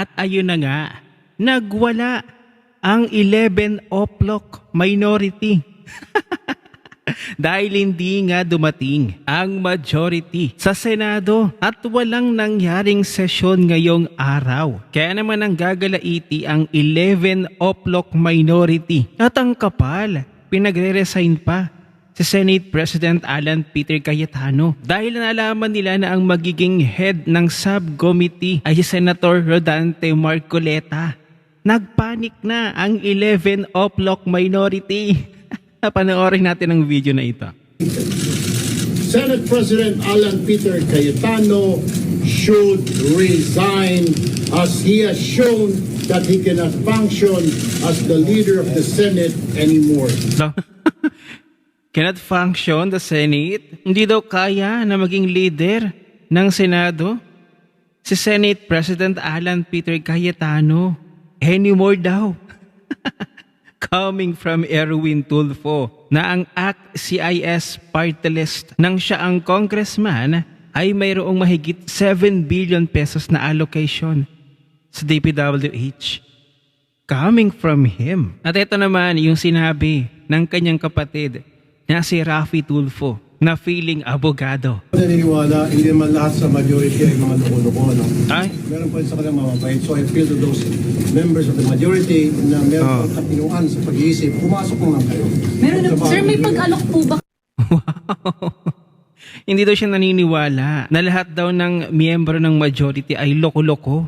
At ayun na nga, nagwala ang 11 o'clock minority. Dahil hindi nga dumating ang majority sa Senado at walang nangyaring sesyon ngayong araw. Kaya naman ang gagalaiti ang 11 o'clock minority. At ang kapal, pinagre-resign pa si Senate President Alan Peter Cayetano dahil nalaman nila na ang magiging head ng subcommittee ay si Senator Rodante Marcoleta. Nagpanik na ang 11 o'clock minority. Panoorin natin ang video na ito. Senate President Alan Peter Cayetano should resign as he has shown that he cannot function as the leader of the Senate anymore. Cannot function the Senate? Hindi daw kaya na maging leader ng Senado? Si Senate President Alan Peter Cayetano. Anymore daw. Coming from Erwin Tulfo na ang ACT-CIS party list nang siya ang congressman ay mayroong mahigit 7 billion pesos na allocation sa DPWH. Coming from him. At ito naman yung sinabi ng kanyang kapatid na si Raffy Tulfo na feeling abogado. Naniniwala, hindi naman lahat sa majority ay mga loko-loko. No? Ay? Meron pa rin sa kanilang mababait. So I feel to those members of the majority na meron katinuan sa pag-iisip, pumasok mo lang kayo. Meron na, sir, may pag-alok po ba? Wow. Hindi daw siya naniniwala na lahat daw ng miyembro ng majority ay loko-loko.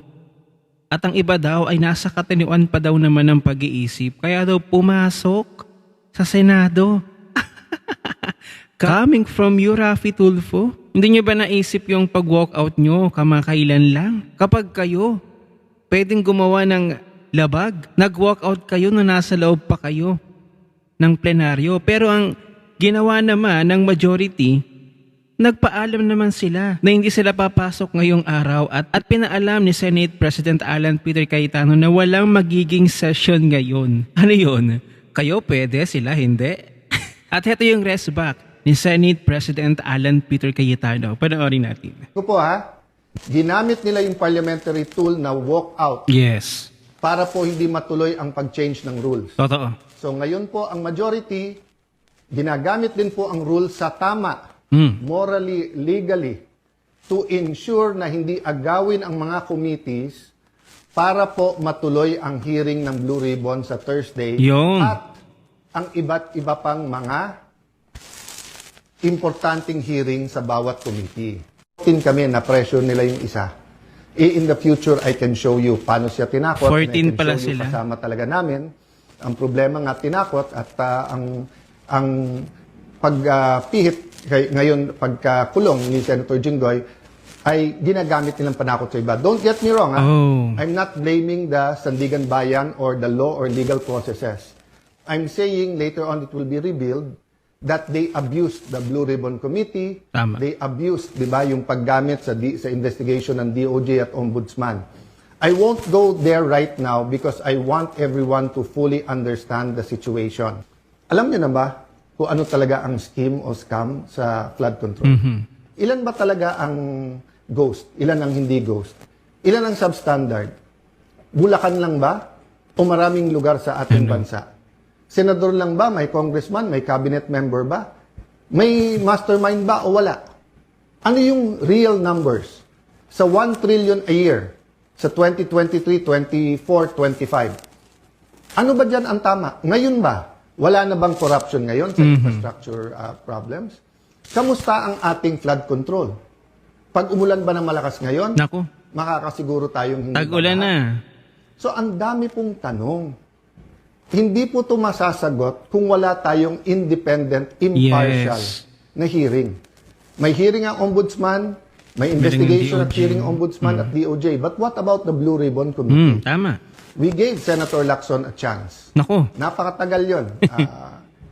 At ang iba daw ay nasa katinuan pa daw naman ng pag-iisip. Kaya daw pumasok sa Senado. Coming from you, Raffy Tulfo, hindi nyo ba naisip yung pag-walkout nyo kamakailan lang? Kapag kayo pwedeng gumawa ng labag, nag-walkout kayo na nasa loob pa kayo ng plenaryo. Pero ang ginawa naman ng majority, nagpaalam naman sila na hindi sila papasok ngayong araw at pinaalam ni Senate President Alan Peter Cayetano na walang magiging session ngayon. Ano yun? Kayo pwede, sila hindi? At ito yung rest back ni Senate President Alan Peter Cayetano. Panoorin natin. Ito po ginamit nila yung parliamentary tool na walkout Yes. para po hindi matuloy ang pag-change ng rules. Totoo. So ngayon po ang majority, ginagamit din po ang rules sa tama, morally, legally, to ensure na hindi agawin ang mga committees para po matuloy ang hearing ng Blue Ribbon sa Thursday. Yun. At ang iba't iba pang mga importanteng hearing sa bawat committee. Kami na pressure nila yung isa. In the future, I can show you paano siya tinakot. 14 pala sila. Kasama talaga namin. Ang problema nga tinakot at ang pagpihit ngayon pagkakulong ni Senator Jinggoy ay ginagamit nilang panakot sa iba. Don't get me wrong. I'm not blaming the Sandigan Bayan or the law or legal processes. I'm saying later on it will be revealed that they abused the Blue Ribbon Committee. Tama. They abused, di ba, yung paggamit sa investigation ng DOJ at Ombudsman. I won't go there right now because I want everyone to fully understand the situation. Alam niyo na ba kung ano talaga ang scheme o scam sa flood control? Ilan ba talaga ang ghost? Ilan ang hindi ghost? Ilan ang substandard? Bulacan lang ba? O maraming lugar sa ating bansa? Senador lang ba? May congressman? May cabinet member ba? May mastermind ba o wala? Ano yung real numbers? Sa 1 trillion a year, sa 2023, 24, 25. Ano ba dyan ang tama? Ngayon ba? Wala na bang corruption ngayon sa infrastructure problems? Kamusta ang ating flood control? Pag umulan ba ng malakas ngayon, Naku, makakasiguro tayong hindi tag-ulan na. So ang dami pong tanong. Hindi po ito masasagot kung wala tayong independent, impartial na hearing. May hearing ang Ombudsman, may investigation at hearing Ombudsman at DOJ. But what about the Blue Ribbon Committee? Tama. We gave Senator Lacson a chance. Naku, Napakatagal yon.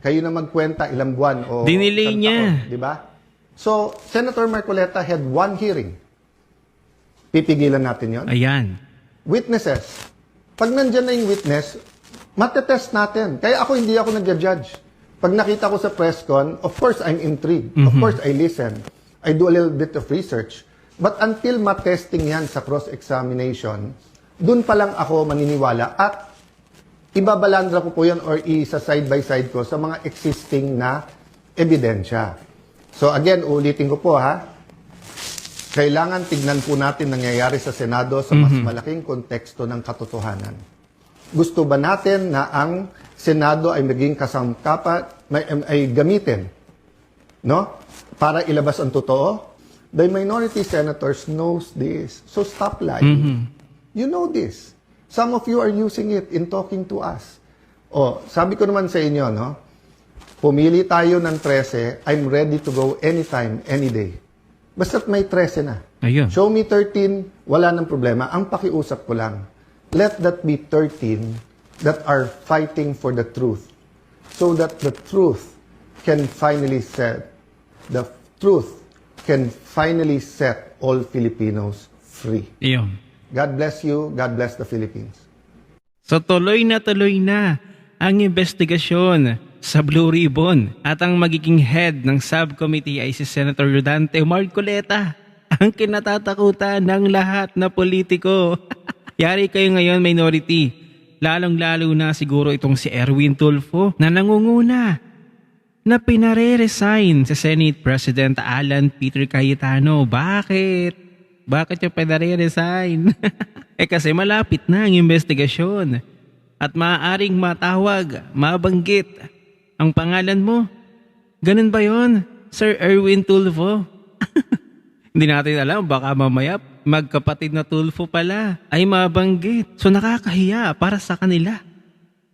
Kayo na magkwenta ilang buwan o dinelay isang niya. taon, di ba? So, Senator Marcoleta had one hearing. Pipigilan natin yon. ayan. Witnesses. Pag nandyan na yung witness, matetest natin. Kaya ako hindi ako nag-judge. Pag nakita ko sa press con, of course I'm intrigued. Of course I listen. I do a little bit of research. But until matesting yan sa cross-examination, Doon pa lang ako maniniwala at ibabalandra ko po yan or isa side by side ko sa mga existing na ebidensya. So again, ulitin ko po ha, kailangan tignan po natin nangyayari sa Senado sa mas malaking konteksto ng katotohanan. Gusto ba natin na ang Senado ay maging kasangkapan, ay gamitin, no? Para ilabas ang totoo? The minority senators knows this. So stop lying. You know this. Some of you are using it in talking to us. Oh, sabi ko naman sa inyo, no? Pumili tayo ng 13, I'm ready to go anytime, any day. Basta't may 13 na. Ayun. Show me 13, wala nang problema. Ang pakiusap ko lang, let that be 13 that are fighting for the truth. So that the truth can finally set all Filipinos free. Iyon. God bless you. God bless the Philippines. So tuloy na ang investigasyon sa Blue Ribbon at ang magiging head ng subcommittee ay si Senator Rodante Marcoleta, ang kinatatakutan ng lahat na politiko. Yari kayo ngayon, minority. Lalong-lalo na siguro itong si Erwin Tulfo na nangunguna na pinare-resign sa Senate President Alan Peter Cayetano. Bakit? Bakit yung pinare-resign? Kasi malapit na ang investigasyon at maaaring matawag, mabanggit ang pangalan mo. Ganun ba yon, Sir Erwin Tulfo? Hindi natin alam, baka mamaya magkapatid na Tulfo pala ay mabanggit. So nakakahiya para sa kanila.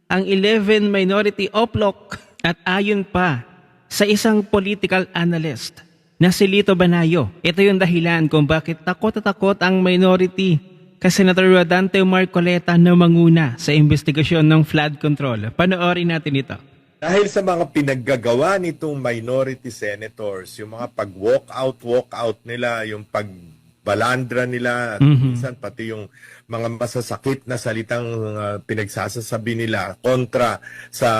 Ang 11 minority oplok at ayon pa sa isang political analyst na si Lito Banayo. Ito yung dahilan kung bakit takot at takot ang minority kay Senator Rodante Marcoleta na manguna sa investigasyon ng flood control. Panoorin natin ito. Dahil sa mga pinaggagawa nitong minority senators, yung mga pag-walk-out nila, yung pagbalandra nila, at minsan pati yung mga masasakit na salitang pinagsasasabi nila kontra sa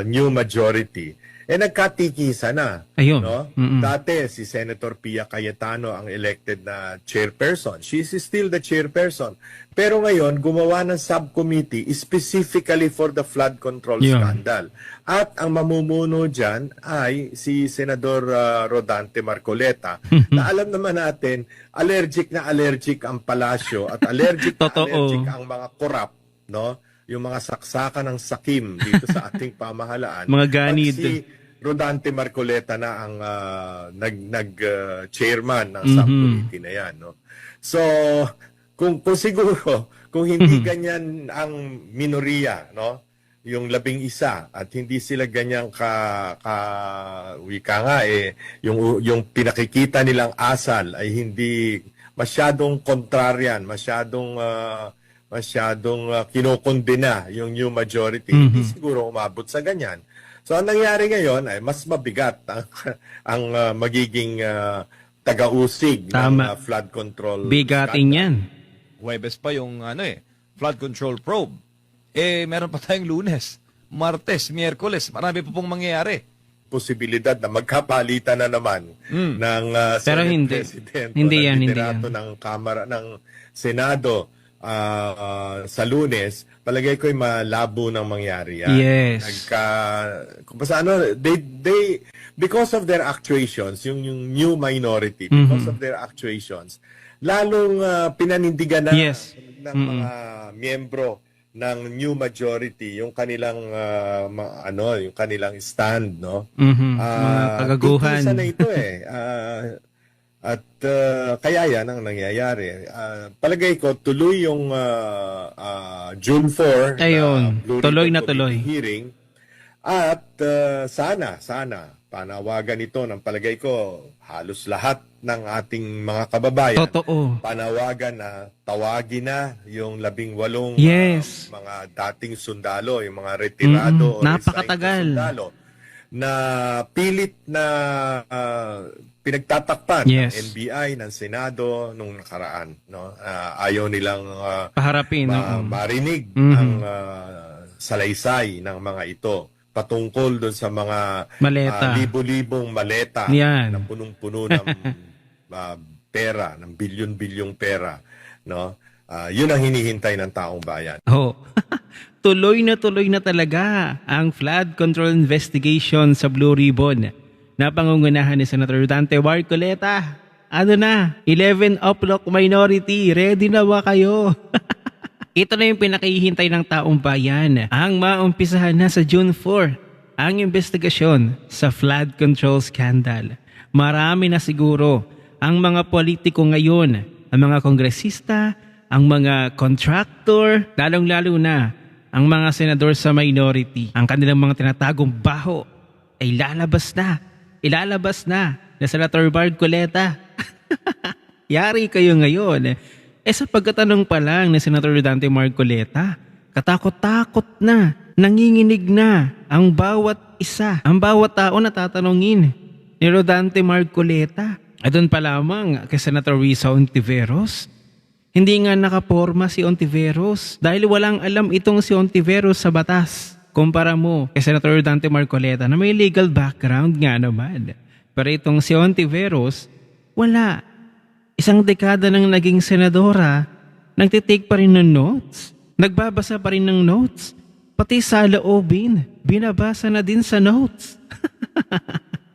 new majority, nagkatikisan na. Ayun. No? Dati, si Senator Pia Cayetano ang elected na chairperson. She is still the chairperson. Pero ngayon, gumawa ng subcommittee specifically for the flood control scandal. At ang mamumuno dyan ay si Senador Rodante Marcoleta na alam naman natin, allergic ang palasyo at allergic ang mga korap, no? Yung mga saksakan ng sakim dito sa ating pamahalaan. Mga ganid. Si Rodante Marcoleta na ang chairman ng subcommittee na yan, no? So, kung siguro, kung hindi ganyan ang minoriya, no? Yung 11 at hindi sila ganyan wika nga yung pinakikita nilang asal ay hindi masyadong kontraryan, masyadong kinokondena yung new majority, hindi siguro umabot sa ganyan. So ang nangyari ngayon ay mas mabigat ang magiging taga-usig ng flood control. Bigatin yan. Huwebes pa yung flood control probe. Meron pa tayong Lunes, Martes, Miyerkules. Marami pa pong mangyayari. Posibilidad na magkapalitan na naman ng Pero Senate hindi. President Hindi o ng yan, hindi liderato yan. ng Kamara ng Senado sa Lunes. Palagay ko'y malabo ng mangyari yan. Yes. Because of their actuations, yung new minority, because of their actuations, lalong pinanindigan na ng mga miyembro ng new majority yung kanilang yung kanilang stand, no? Kagaguhan. Titisa na ito at kaya yan ang nangyayari. Palagay ko tuloy yung June 4 Ayun, tuloy na tuloy. Hearing at sana panawagan ito ng palagay ko halos lahat ng ating mga kababayan. Totoo. Panawagan na tawagin na yung 18 Yes. mga dating sundalo, yung mga retirado o napakatagal resigned na sundalo na pilit na pinagtatakpan ng NBI, ng Senado nung nakaraan, no? Ayaw nilang paharapin, marinig ang salaysay ng mga ito patungkol doon sa mga maleta. Libo-libong maleta Yan. na punong-puno ng pera, ng bilyon-bilyong pera, no? Yun ang hinihintay ng taong bayan. Oh, tuloy na talaga ang flood control investigation sa Blue Ribbon na pangungunahan ni Senator Dante Marcoleta. Ano na, 11 o'clock minority, ready na ba kayo? Ito na yung pinakihintay ng taong bayan. Ang maumpisahan na sa June 4, ang investigasyon sa flood control scandal. Marami na siguro ang mga politiko ngayon, ang mga kongresista, ang mga contractor, lalong-lalo na ang mga senador sa minority. Ang kanilang mga tinatagong baho ay ilalabas na Senator Marcoleta. Yari kayo ngayon. Sa pagkatanong pa lang ni Senator Dante Marcoleta, katakot-takot na, nanginginig na ang bawat isa, ang bawat tao na tatanungin ni Rodante Marcoleta. At doon pa lamang kay Senator Risa Ontiveros, hindi nga nakaporma si Ontiveros dahil walang alam itong si Ontiveros sa batas. Kumpara mo kay Senator Dante Marcoleta na may legal background nga naman. Pero itong si Ontiveros, wala. Isang dekada nang naging senadora, nagtitake pa rin ng notes, nagbabasa pa rin ng notes, pati sa loobin, binabasa na din sa notes.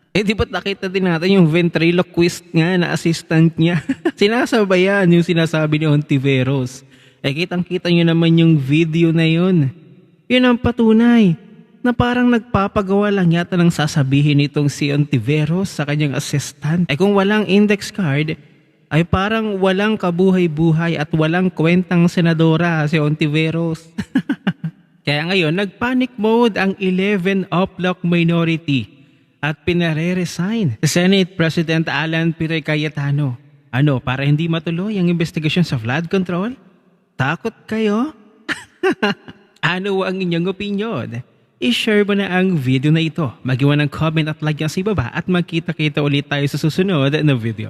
Di ba't nakita din natin yung ventriloquist nga na assistant niya? Sinasabayan yung sinasabi ni Ontiveros. Kitang-kita nyo naman yung video na yun. Yun ang patunay na parang nagpapagawa lang yata ng sasabihin nitong si Ontiveros sa kanyang assistant. Kung walang index card, ay parang walang kabuhay-buhay at walang kwentang senadora si Ontiveros. Kaya ngayon, nag-panic mode ang 11 o'clock minority at pinare-resign si Senate President Alan Peter Cayetano. Ano, para hindi matuloy ang investigasyon sa flood control? Takot kayo? Ano ang inyong opinion? I-share mo na ang video na ito. Mag-iwan ng comment at like yan sa ibaba at magkita-kita ulit tayo sa susunod na video.